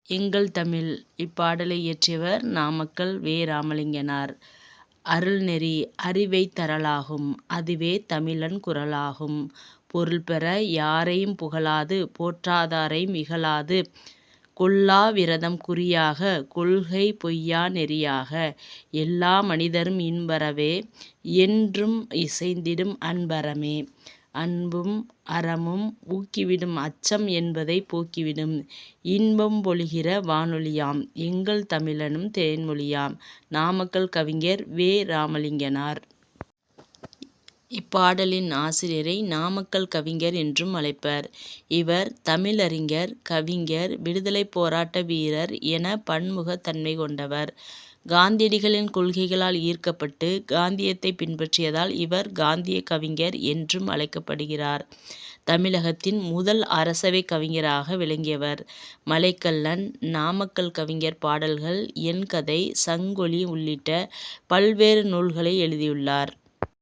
எங்கள் தமிழ் இப்பாடலை இயற்றியவர் நாமக்கல் வே. ராமலிங்கனார். அருள்நெறி அறிவைத் தரலாகும் அதுவே தமிழன் குரலாகும். பொருள்பெற யாரையும் புகழாது போற்றாதாரையும் இகழாது கொள்ளா விரதம் குறியாக கொள்கை பொய்யா நெறியாக எல்லா மனிதரும் இன்பறவே என்றும் இசைந்திடும் அன்பறமே. அன்பும் அறமும் ஊக்கிவிடும் அச்சம் என்பதைப் போக்கிவிடும் இன்பம் பொழிகிற வானொலியாம் எங்கள் தமிழெனும் தேன்மொழியாம். நாமக்கல் கவிஞர் வே. ராமலிங்கனார். இப்பாடலின் ஆசிரியரை நாமக்கல் கவிஞர் என்றும் அழைப்பர். இவர் தமிழறிஞர், கவிஞர், விடுதலைப் போராட்ட வீரர் என பன்முகத் தன்மை கொண்டவர். காந்தியடிகளின் கொள்கைகளால் ஈர்க்கப்பட்டு காந்தியத்தை பின்பற்றியதால் இவர் காந்திய கவிஞர் என்றும் அழைக்கப்படுகிறார். தமிழகத்தின் முதல் அரசவைக் கவிஞராக விளங்கியவர். மலைக்கல்லன், நாமக்கல் கவிஞர் பாடல்கள், என் கதை, சங்கொலி உள்ளிட்ட பல்வேறு நூல்களை எழுதியுள்ளார்.